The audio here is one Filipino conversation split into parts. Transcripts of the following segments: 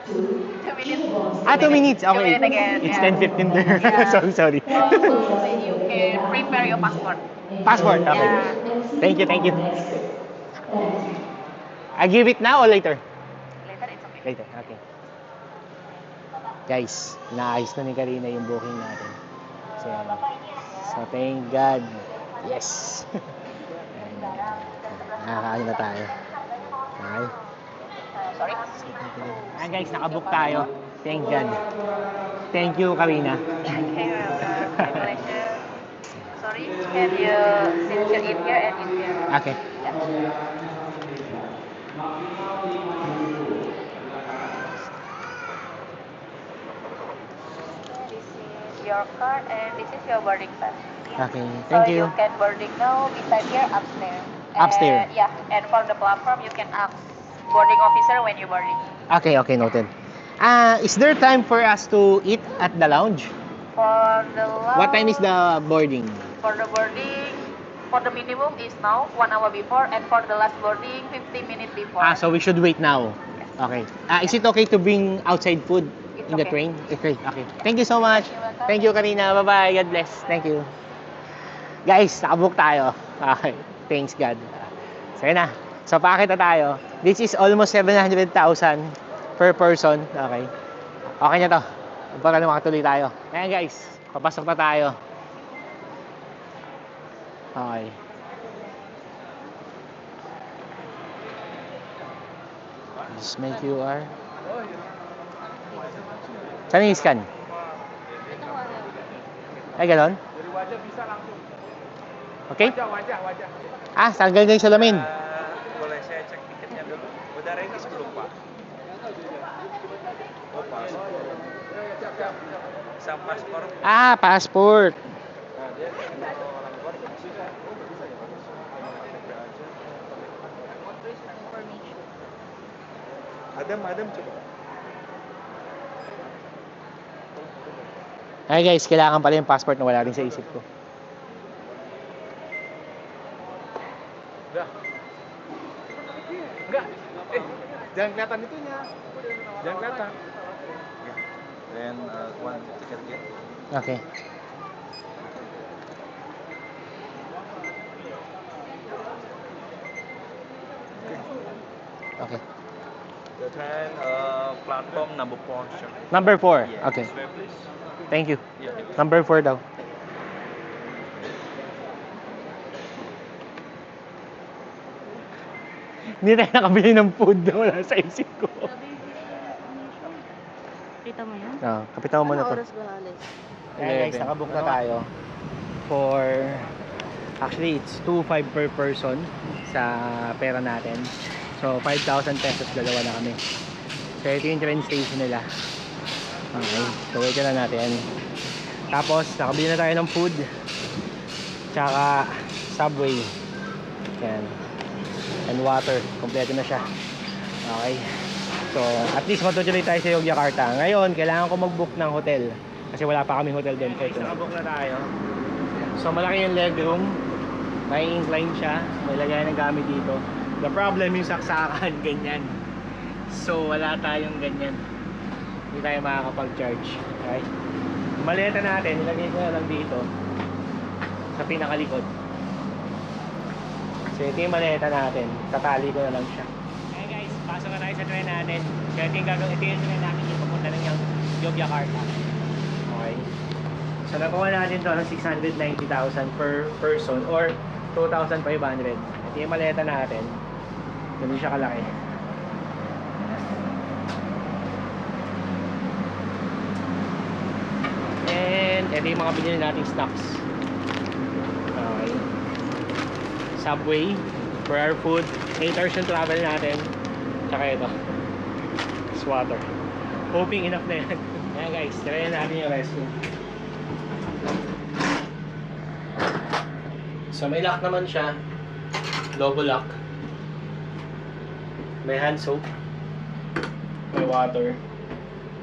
2 minutes. Ah, 2 minutes. 2 Okay. minutes again. It's Yeah. 10:15 there. Yeah. Sorry. So you can prepare your passport. Passport. Okay. Yeah. Thank you. Thank you. I give it now or later? Later, it's okay. Later. Okay. Guys, naayos na ni Karina yung booking natin. So thank God. Yes. And, nakakaano na tayo. Okay. Sorry? Ayan guys, nakabook tayo. Thank God. Thank you, Karina. Okay, welcome. My pleasure. Sorry, can you signature in here and in here? Okay. Yeah. This is your card and this is your boarding pass. Okay. So Thank you. you can boarding now beside here upstairs. Upstairs. And, yeah, and for the platform you can ask boarding officer when you boarding. Okay, okay, noted. Is there time for us to eat at the lounge? For the What time is the boarding? For the boarding, for the minimum is now 1 hour before, and for the last boarding 50 minutes before. So we should wait now. Okay. Is it okay to bring outside food It's in the okay. train? Okay, okay. Thank you so much. You're welcome. Thank you, Karina. Bye-bye. God bless. Thank you. Guys, nakabook tayo. Okay. Thanks God. So yun na. So paakit na tayo. This is almost 700,000 per person. Okay. Okay na to. Para na makatuloy tayo. Ayan guys. Papasok na tayo. Okay. Just make QR. Saan yung scan? Ay, ganon? Dari wajah bisa langsung. Okay? Wajah. Tanggal na yung salamin. Boleh saya cek tiketnya dulu? Udah ready sebelum Pak? Oh, paspor. Sama paspor. Passport. Nah, dia kalau orang luar bisa ya. KTP aja. Adam coba. Ay guys, kailangan pala yung passport na wala rin sa isip ko. Udah. Enggak. Jangan kelihatan itunya. Jangan kelihatan. Then one ticket again. Okay. Okay. Then platform number 4. Sure. Number 4. Yeah, Okay. this way, please. Thank you. Yeah. Number 4 daw. Hindi tayo nakabili ng food na wala sa isip ko. Kita mo yan? Kapitan mo muna to. oras ba halos? Ayan guys, nakabook na tayo for actually it's 2,500 per person sa pera natin. So 5,000 pesos dalawa na kami. So ito yung train station nila. Okay, so wait na natin. Tapos nakabili na tayo ng food tsaka subway. Yan. And water, kompleto na siya. Okay. So, at least matutuloy tayo sa Yogyakarta. Ngayon, kailangan ko mag-book ng hotel. Kasi wala pa kaming hotel din. So, nakabook na tayo. So, malaki yung legroom. May incline siya. May lagay ng gamit dito. The problem yung saksakan, ganyan. So, wala tayong ganyan. Hindi tayo makakapag-charge. Okay? Yung maleta natin, nilagay ko na lang dito. Sa pinakalikod. So, ito yung maleta natin. Tatali ko na lang siya. Okay guys, pasok na tayo sa train natin. So, ito yung gagawin. Ito yung train natin yung papunta ng Yogyakarta. Okay. So, nakuha natin to ng 690,000 per person or 2,500. Ito yung maleta natin. Ganun siya kalaki. And ito yung mga binili nating snacks. Okay. Subway for our food. 8 hours yung travel natin. Tsaka ito. It's water. Hoping enough na yan. Ayan guys, try natin yung restroom. So may lock naman siya. Double lock. May hand soap. May water.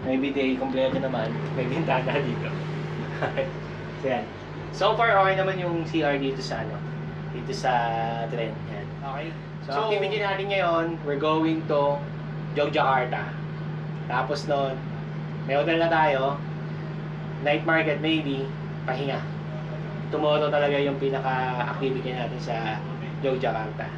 May bidet, kompleto naman. May bintana dito. So yan. So far okay naman yung CR dito sa dito sa tren. Yan. Okay. So activity natin ngayon, we're going to Yogyakarta. Tapos noon, may hotel na tayo, night market maybe, pahinga. Tomorrow talaga yung pinaka-activity natin sa Yogyakarta.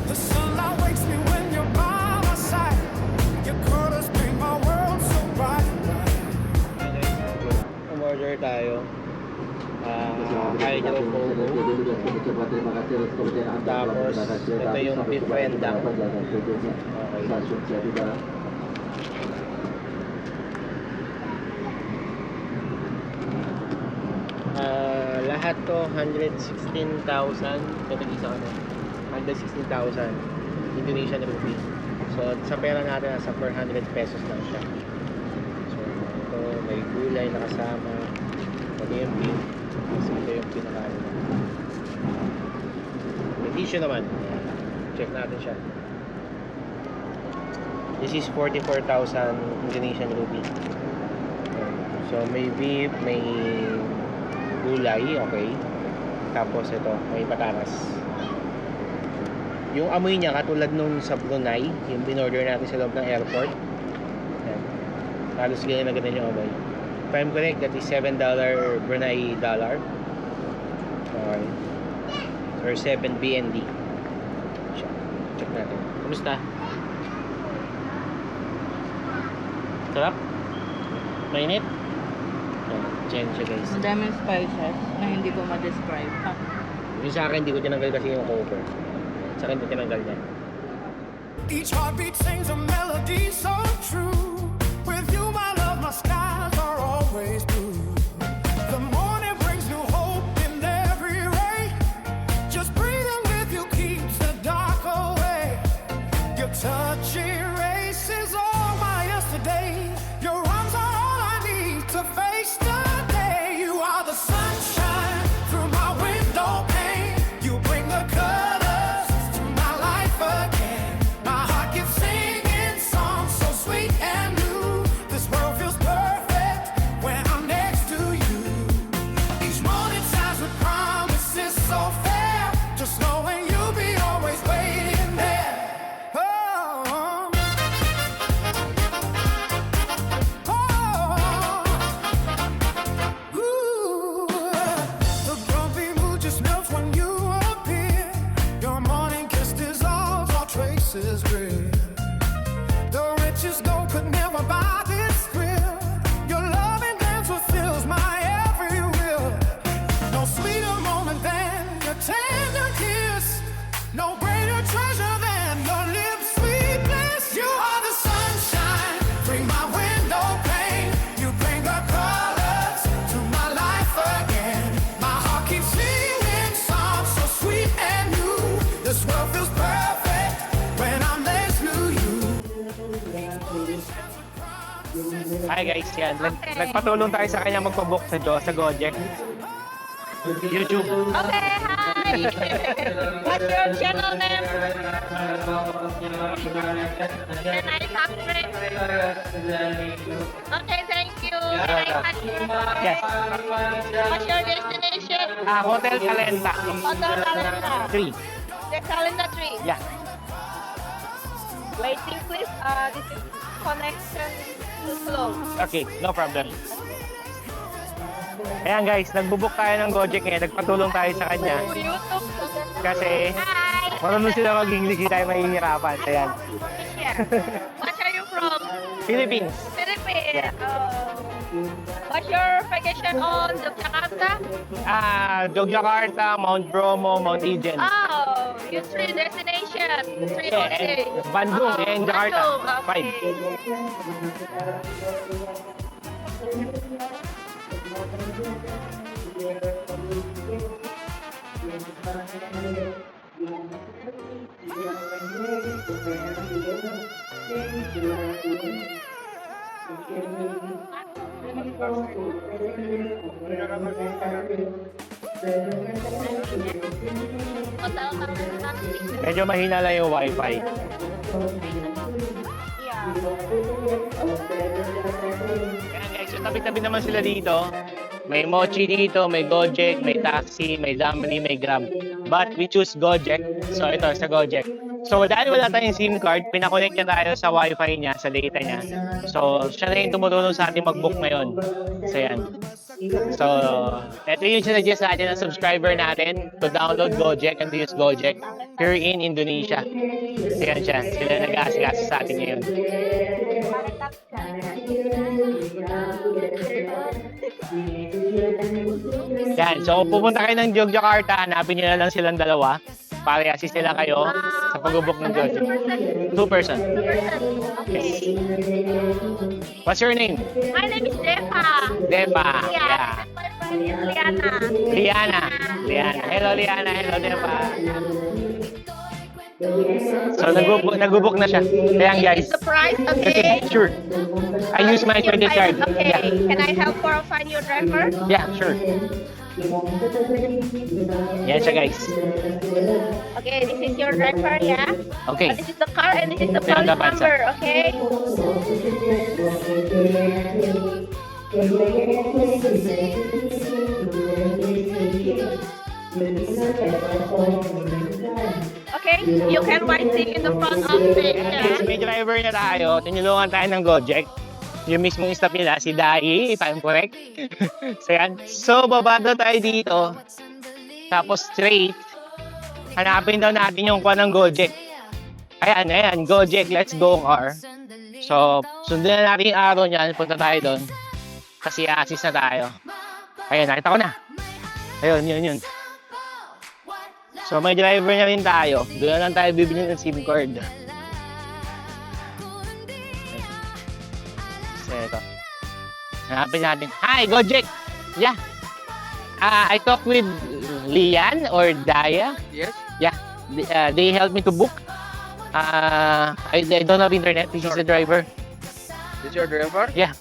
The sunlight wakes me when you're by my side. Your colors paint my world so bright. Umorder tayo. Hydro Fogo. Tapos, ito yung beef rendang. Okay. Lahat to 116,000. Ito isa kami. 116,000 Indonesian rupee. So, sa pera natin, nasa 400 pesos lang siya. So, ito, may gulay na kasama. Ito yung beef. Kasi ito yung pinakain. May tissue naman. Check natin siya. This is 44,000 Indonesian rupee. So, may beef, may gulay, okay. Tapos ito, may patatas. Yung amoy niya, katulad nung sa Brunei, yung binorder natin sa loob ng airport. Yan. Halos ganyan na ganyan yung amoy. If I'm correct, that is $7 Brunei dollar. Okay. Or 7 BND. Check natin. Kumusta? Sarap? Mainit? Yan siya guys. Madaming spices na hindi ko ma-describe. Yung sa akin, hindi ko tinanggal kasi yung cover. Sa akin, hindi tinanggal niya. Each heartbeat sings a melody so true. With you, my love, my skies are always blue. The morning brings new hope in every ray. Just breathing with you keeps the dark away. Your touch erases all my yesterday. Your arms are all I need to face the day. You are the sunshine through my window pane. You bring the colors to my life again. My heart keeps singing songs so sweet and new. This world feels perfect when I'm next to you. Each morning shines with promises so fair. Just knowing you'll be always waiting there. Oh, ooh, the grumpy mood just melts when you appear. Your morning kiss dissolves all traces gray. The richest gold could never buy this thrill. Your loving dance fulfills my every will. No sweeter moment than your tender kiss. No greater treasure than your lips' sweet bliss. You are the sunshine, bring my window pane. You bring the colors to my life again. My heart keeps singing songs so sweet and new. This world feels perfect when I'm next to you. Hi guys, yan. Nagpatulong tayo sa kanya magpabook sa Gojek. YouTube. Okay, hi! What's your channel name? Can I subscribe? Okay, thank you. Can I subscribe? Yes. What's your destination? Hotel Calenta. Hotel Calenda. 3. The Calenda 3. Yeah. Waiting please. This is connection slow. Okay, no problem. Ayan guys, nagbubook tayo ng Gojek ngayon. Nagpatulong tayo sa kanya. YouTube. Kasi Hi! marunong sila mag-English, hindi tayo mahihirapan. Ayan. Yeah. Where are you from? Philippines. Philippines. What's your vacation on Yogyakarta? Yogyakarta, Mount Bromo, Mount Ijen. Oh, you 3 destination. 3 only. Bandung and Jakarta. Bandung, 5. Hotel Calenda. Medyo mahina lang yung wifi. Yeah. Yan guys, so tabi-tabi naman sila dito. May Mochi dito, may Gojek, may Taxi, may Zamri, may Grab. But we choose Gojek. So ito, sa Gojek. So dahil wala tayong SIM card, pinakonect niya tayo sa wifi niya, sa data niya. So siya na yung tumutulong sa ating mag-book ngayon. So yan. So, ito yung sinadya sa atin ng subscriber natin to download Gojek and to use Gojek here in Indonesia. So yan siya. Sila nag-aasikaso sa atin ngayon. Yan. So, kung pupunta kayo ng Yogyakarta, hanapin nyo na lang silang dalawa para i-assist nila kayo sa pag-book ng Gojek. 2 person. Yes. What's your name? My name is Depa. Depa. Yeah. Yeah. My friend is Liana. Liana. Liana. Hello, Liana. Hello, Depa. So, nag-book na siya. Ayan, guys. The price, okay? Sure. I use my credit card. Okay. Yeah. Can I help for find your driver? Yeah, sure. Yan siya, guys. Okay, this is your driver, yeah? Okay. This is the car and this is the Yan, police dapat number, okay? Okay, you can write it in the front of the Guys, may driver na tayo. Tinulungan tayo ng Gojek. Yung mismong stop nila, si Dai, if I'm correct. So yan. So, bababa tayo dito. Tapos straight. Hanapin daw natin yung kuha ng Gojek. Ayan, ayan. Gojek, let's go car. So, sundan na natin yung araw niyan. Punta tayo doon. Kasi assist na tayo. Ayan, nakita ko na. Ayun, yun. So, may driver na rin tayo. Doon na lang tayo bibili ng SIM card. So, ito. Hanapin natin. Hi, Gojek! Yeah. I talked with Lian or Daya. Yes, Yeah. They helped me to book. I don't have internet. This is the driver. this is your driver. Yeah.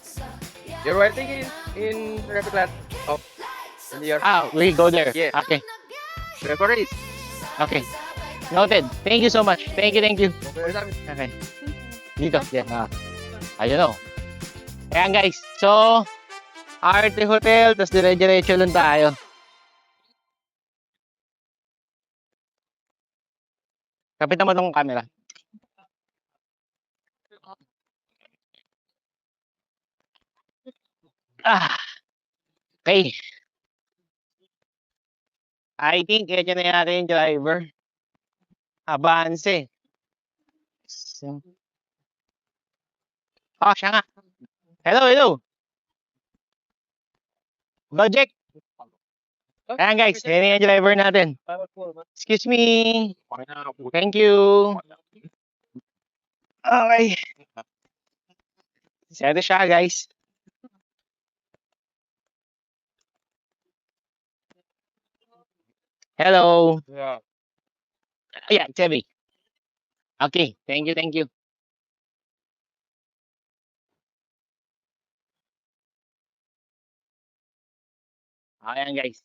You're waiting in traffic light. Oh, and your We go there. Yes. Okay. driver is. Okay. Noted. Thank you so much. Thank you. Okay. Okay. Dito. Yeah. I don't know. Ayan guys. So, Arte Hotel. Tapos dire-diretso lang tayo. Kapitan mo tong camera. Okay. I think ito na yata yung driver. Avance. So, siya nga. Hello. Gojek. Ayan guys, yan yung driver natin. Excuse me. Thank you. Okay. Ito siya guys. Hello. Yeah. Yeah, Chevy. Okay, thank you. Ayan guys.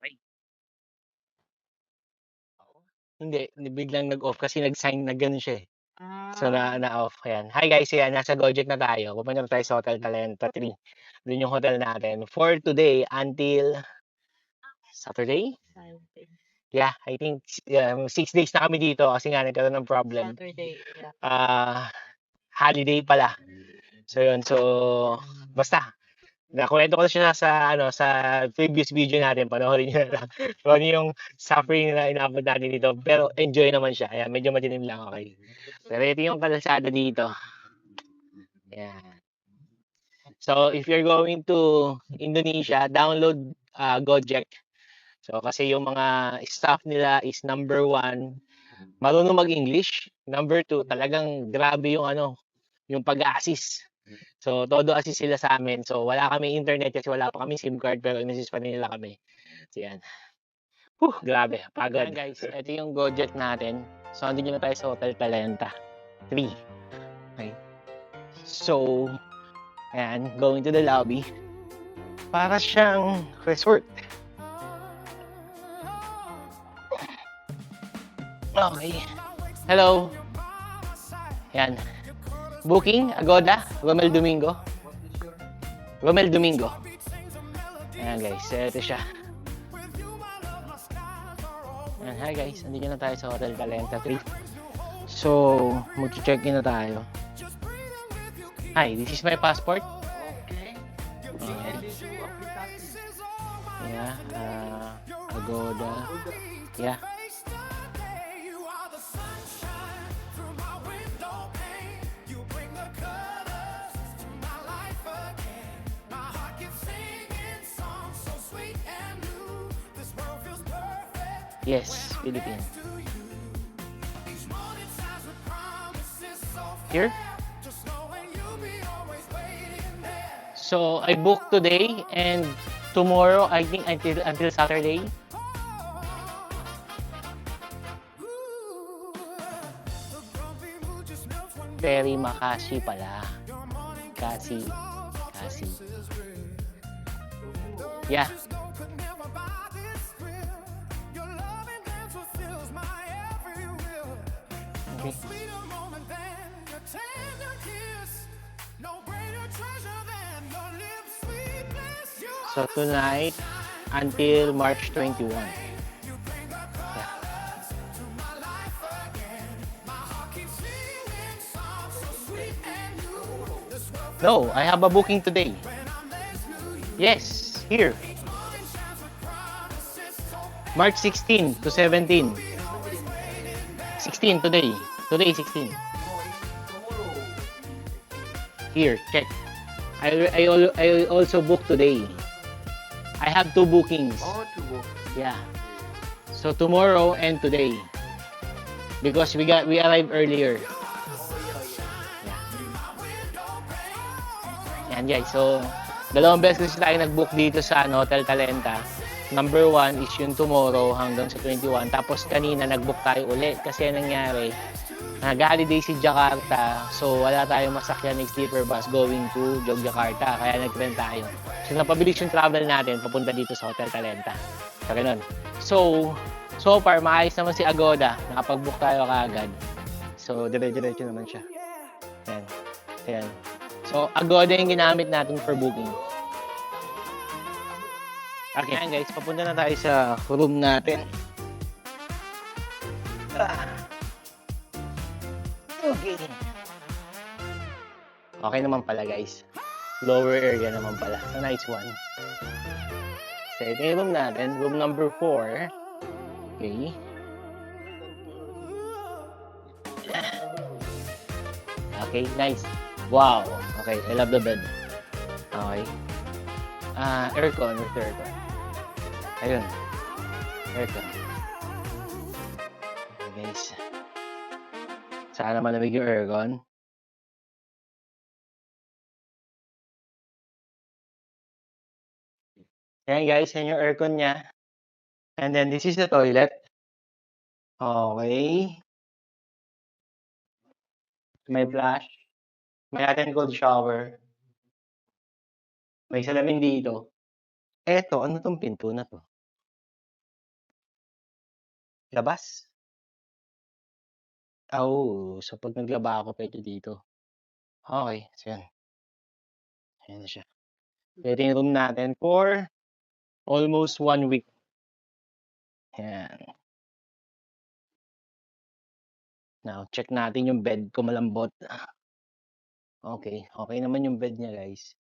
Ay. Hindi, biglang nag-off kasi nag-sign na gano'n siya eh. So na-off. Ayan. Hi guys, ayan, nasa Gojek na tayo. Pupunta na tayo sa Hotel Talenta 3. Doon yung hotel natin. For today until Saturday? Yeah, I think 6 days na kami dito kasi nga nagkaroon ng problem. Saturday, yeah. Holiday pala. So yun, so basta nakwento ko na siya sa previous video natin, panoorin niyo na lang. Kung ano yung suffering na inabot natin dito, pero enjoy naman siya. Ayan, medyo madilim lang, okay. Pero ito yung kalsada dito. Ayan. So if you're going to Indonesia, download Gojek. So kasi yung mga staff nila is number 1, marunong mag-English. Number 2, talagang grabe yung yung pag-assist. So, todo assist sila sa amin. So, wala kami internet kasi wala pa kami SIM card pero in-assist pa nila kami. So, yan. Grabe. Pagod. Ayan, guys. Ito yung Gojek natin. So, andun na tayo sa Hotel Talenta 3. Okay. So, ayan. Going to the lobby. Para siyang resort. Okay. Hello. Yan. Booking, Agoda, Romel Domingo. Romel Domingo. Ayan guys, ito siya. Ayan, hi guys, andito na tayo sa Hotel Talenta 3. So, mag-check in na tayo. Hi, this is my passport. Yeah, Agoda. Yeah. Yes, Philippines. Here? So, I booked today and tomorrow, I think until Saturday. Perry Makasi pala. Kasi. Yeah. Okay. So tonight until March 21. Yeah. No, I have a booking today. Yes, here. March 16 to 17. 16 today. Today is 16. Here, check. I also booked today. I have 2 bookings. Oh, 2 bookings. Yeah. So tomorrow and today. Because we arrived earlier. Yeah. Yan guys. So dalawang beses kasi tayo nag-book dito sa Hotel Talenta. Number 1 is yung tomorrow hanggang sa 21. Tapos kanina nag-book tayo ulit kasi nangyari, nag-holiday si Jakarta, so wala tayong masakyan ng sleeper bus going to Yogyakarta, kaya nag-rent tayo. So napabilis yung travel natin papunta dito sa Hotel Talenta. So ganun. So far, maayos naman si Agoda. Nakapag-book tayo kaagad. So dire-diretso naman siya. Ayan. Ayan. So Agoda yung ginamit natin for booking. Okay, ayan guys, papunta na tayo sa room natin. Okay. Okay naman pala guys. Lower area naman pala. So nice one. So ito yung room natin. Room number 4. Okay. Okay, nice. Wow. Okay, I love the bed. Okay. Aircon. Where's the aircon? Ayun. Aircon. Okay guys. Sana malamig yung aircon. Ayan guys, yan yung aircon niya. And then this is the toilet. Okay. May flash. May hot and cold shower. May salamin dito. Eto, ano tong pinto na to? Labas? Oh, so pag naglaba ako, pwede dito. Okay, so yan. Ayan na siya. Pwede yung room natin for almost 1 week. Ayan. Now, check natin yung bed kung malambot. Okay, okay naman yung bed niya guys.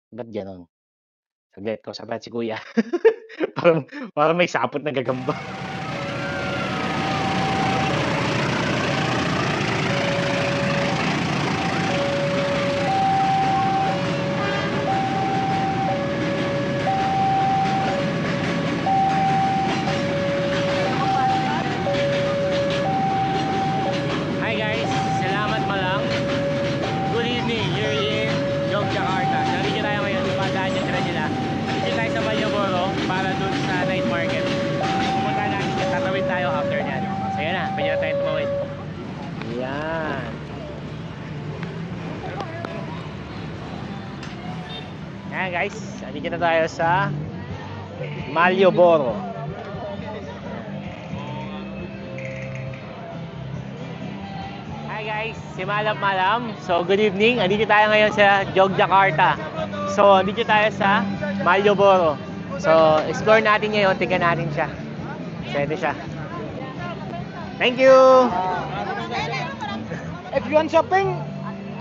Ba't ganon? Saglit ko, sabat si kuya. parang may sapot na gagamba. Hi guys, salamat malang. Good evening, you're in Yogyakarta. Nandito tayo ngayon, padaan yung tira nila. Dito tayo sa Malioboro para dun sa night market. Pumunta natin, tatawid tayo after nyan. So yan na, pwede na tayo tumawid. Yan. Yan guys, nandito na tayo sa Malioboro. Guys, si Malam Malam. So, good evening. Andito tayo ngayon sa Yogyakarta. So, andito tayo sa Malioboro. So, explore natin ngayon. Tingnan natin siya. So, ito siya. Thank you! If you want shopping,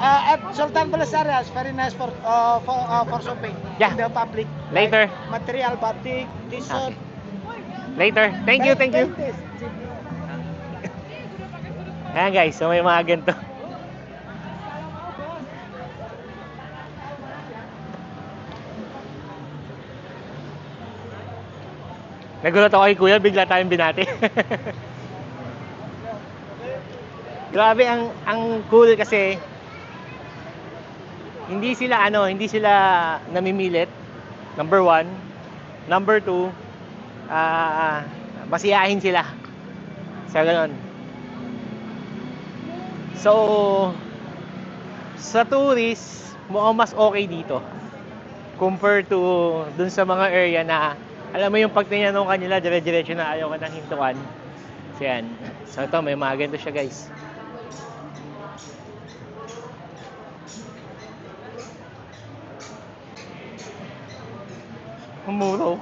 at Sultan Palace area is very nice for shopping. Yeah. In the public. Later. Like material, batik, t-shirt. Later. Thank you, thank you. Ayan guys, so may mga ganito. Nagulat ako kay Kuya, bigla tayong binati. Grabe, ang cool kasi hindi sila namimilit. Number 1. Number 2, masiyahin sila. Sa ganun. So, sa tourist, mukhang mas okay dito. Compared to dun sa mga area na, alam mo yung pag tinanong kanila, dire-diretso na ayaw ka ng hintuan. So, yan. So, ito, may mga ganito siya, guys. Muro.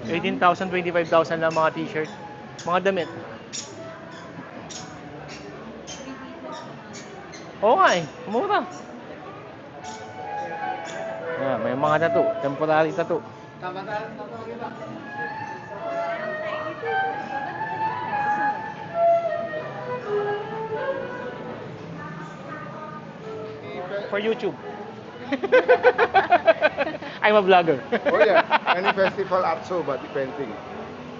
18,000, 25,000 lang mga t-shirt. Mga damit. Oo nga eh, mura. May mga tattoo, temporary tattoo. For YouTube. I'm a vlogger. Oh yeah, any festival art show, body painting.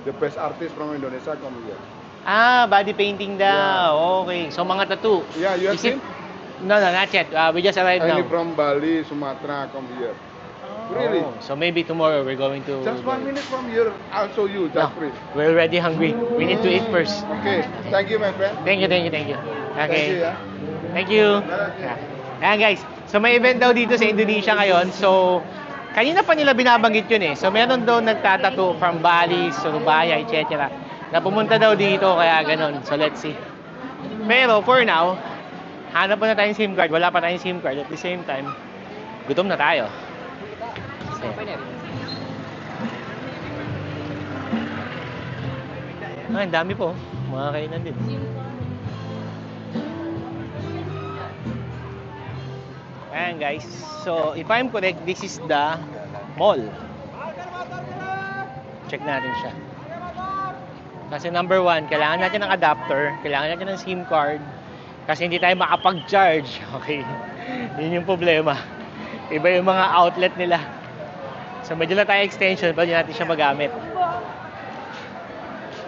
The best artist from Indonesia come here. Ah, body painting daw. Okay. So mga tattoo. Yeah, you have Is it- seen? No, not yet. We just arrived Any now. from Bali, Sumatra come here. Really? Oh, so maybe tomorrow we're going to... Just 1 minute from here, I'll show you, No, just free. we're already hungry. We need to eat first. Okay, thank you my friend. Thank you. Okay. Thank you, yeah. Thank you. Yeah. Ayan guys, so may event daw dito sa Indonesia ngayon. So, kanina pa nila binabanggit yun eh. So, meron daw nagtatato from Bali, Surabaya, etc. Na pumunta daw dito, kaya ganun. So, let's see. Pero, for now, hanap pa na tayong SIM card. Wala pa tayong SIM card. At the same time, gutom na tayo. So, ang dami po. Mga kainan din. Ayan guys. So, if I'm correct, this is the mall. Check natin siya. Kasi number 1, kailangan natin ng adapter, kailangan natin ng SIM card, kasi hindi tayo makapag-charge. Okay. Yun yung problema. Iba yung mga outlet nila. So, medyo lang tayo extension, pwede natin siya magamit.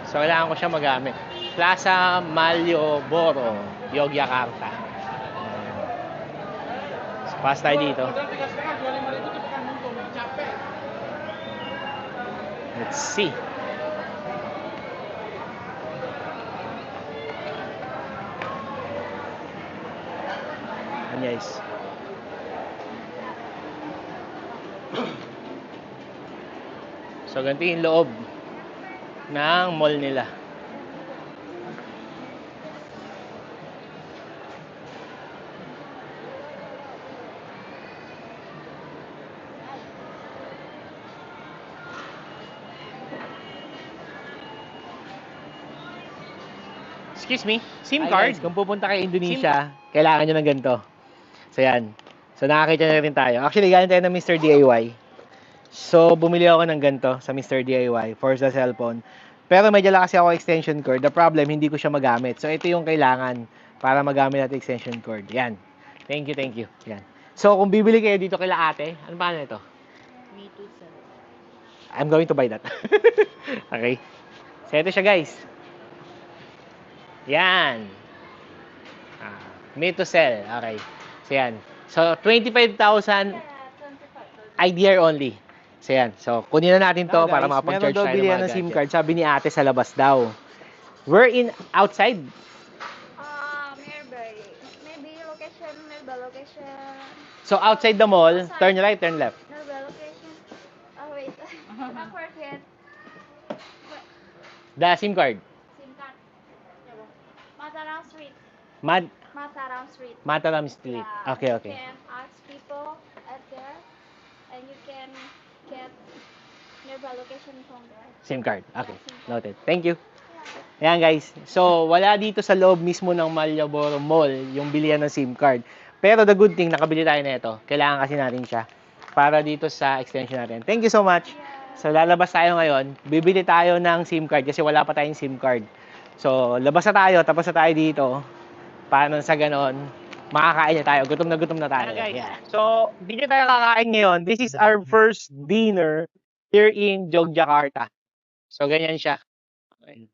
So, kailangan ko siya magamit. Plaza Malioboro, Yogyakarta. So, pass tayo dito. Let's see. Ayan guys. So, ganito yung loob ng mall nila. Excuse me, SIM card? Guys, kung pupunta kayo Indonesia, kailangan nyo ng ganito. So, yan. So, nakakita na rin tayo. Actually, galing tayo ng Mr. DIY. So, bumili ako ng ganito sa Mr. DIY for the cellphone. Pero medyo lang kasi ako extension cord. The problem, hindi ko siya magamit. So, ito yung kailangan para magamit natin extension cord. Yan. Thank you. Yan. So, kung bibili kayo dito kila ate, ano pa na ito? I'm going to buy that. Okay. So, ito siya guys. Yan. Made to sell. Okay. So, yan. So, 25,000 IDR only. So, yan. So, kunin na natin to para makapag-charge tayo ng mga SIM card. Sabi ni ate sa labas daw. We're in outside. Nearby. Maybe location. So, outside the mall, turn right, turn left. Nearby location. Oh, wait. Not work yet. The SIM card. SIM card. Matarang Street. Mataram Street. Mataram Street. Yeah. Okay, You okay. can ask people at there, and you can get nearby location from there. SIM card. Yeah, Okay. SIM card. Noted. Thank you. Yeah. Ayan guys. So, wala dito sa loob mismo ng Malioboro Mall yung bilihan ng SIM card. Pero the good thing, nakabili tayo nito. Kailangan kasi natin siya para dito sa extension natin. Thank you so much. So, lalabas tayo ngayon. Bibili tayo ng SIM card kasi wala pa tayong SIM card. So, labas na tayo. Tapos na tayo dito. Para sa ganon, makakain na tayo. Gutom na tayo. Yeah. So, hindi tayo kakain ngayon. This is our first dinner here in Yogyakarta. So, ganyan siya. Okay.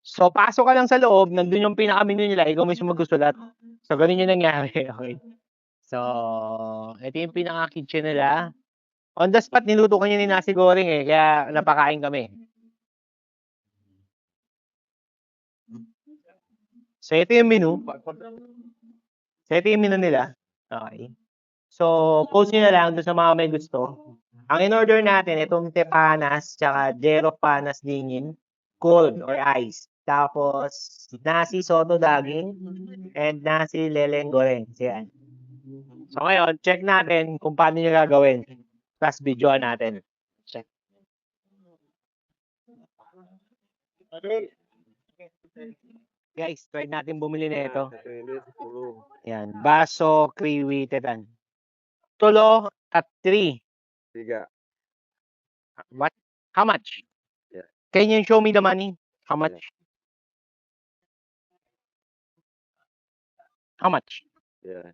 So, pasok ka lang sa loob, nandun yung pinaka-menu nila, ikaw mismo magsusulat. So, ganun yung nangyari. Okay. So, ito yung pinaka-kitchen nila. On the spot, niluto ko niya ni Nasi Goreng eh, kaya napakain kami. So, ito yung menu. So, ito yung menu nila. Okay. So, post nyo na lang doon sa mga may gusto. Ang in-order natin, itong tepanas, tsaka Jero panas dingin, cold or ice. Tapos, nasi soto daging, and nasi leleng goreng. So, yan. So, ngayon, check natin kung paano nyo gagawin. Plus, videoan natin. Check. Guys, try natin bumili na ito. Yan. Baso, kriwi, tetan. Tulo at 3. Tiga. What? How much? Yeah. Can you show me the money? How much? How much? Yeah.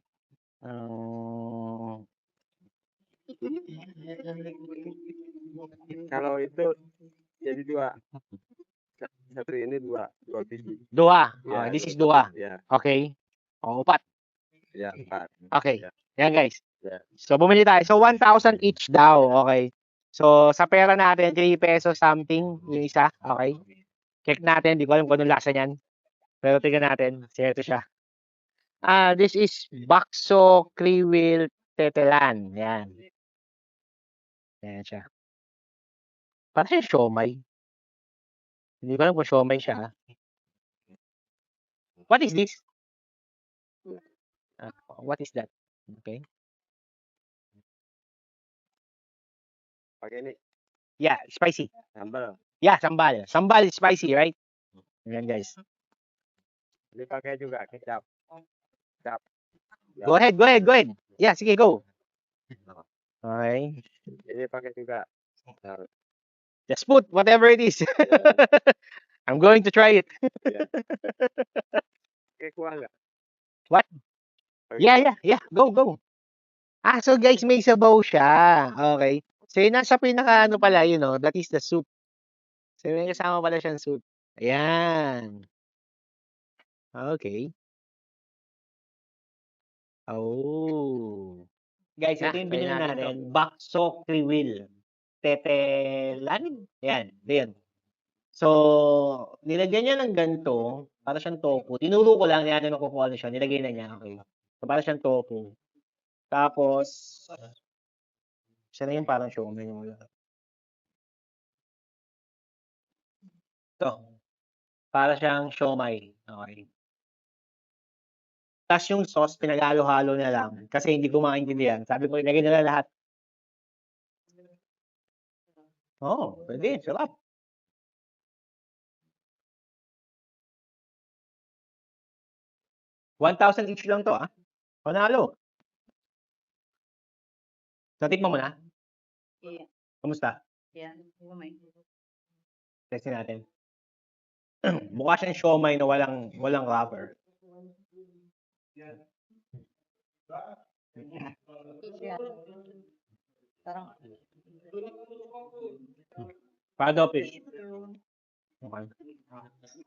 Kalau itu jadi 2. Satu ini 2 biji. Dua. Yeah, This is dua. Ya, Okay. O, 4. ya 4. Okay. Yeah. Yan guys. Yeah. So, bumili tayo. So, 1,000 each daw. Okay. So, sa pera natin, 3 pesos something yung isa. Okay. Check natin. Di ko alam kung anong lasa niyan. Pero tingnan natin. Ito siya. This is Bakso Kriwil Tetelan. Yan. Yan siya. Parang yung siomay. Hindi ko alam kung siomay siya. What is this? What is that? Okay. Pakai ini Yeah, spicy. sambal. Yeah, sambal. Sambal is spicy, right? Yan guys. Ini pakai juga kecap. Kecap. Go ahead. Yeah, sige, go. Okay. Ini pakai juga. Just put whatever it is. I'm going to try it. Pakai kuah enggak? What? Yeah. Go. So guys, may sabaw siya. Okay. So yun nasa pinaka ano pala, that is the soup. So may kasama pala siyang soup. Ayan. Okay. Oh. Guys, ito yung binili natin. Bakso Kriwil. Tetelan. Yan. So, nilagyan niya ng ganito. Para siyang tofu. Tinuro ko lang. Yan natin makukuha na siya. Nilagay na niya. Okay. So, para siyang tofu. Tapos, siya na yung parang siomai. Ito. Para siyang siomai. Okay. Tapos yung sauce, pinaghalo-halo na lang. Kasi hindi ko maintindihan. Sabi ko, ilagay na lang lahat. Oh, pwede. Sarap. $1,000 each lang to, Panalo. Natikman mo na? Yeah. Kamusta? Yeah. Testin natin. Mukha siyang siomai na walang wrapper. Parang Pado fish. Okay.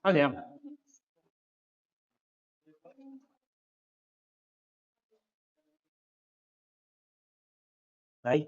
Ano yan? Ay,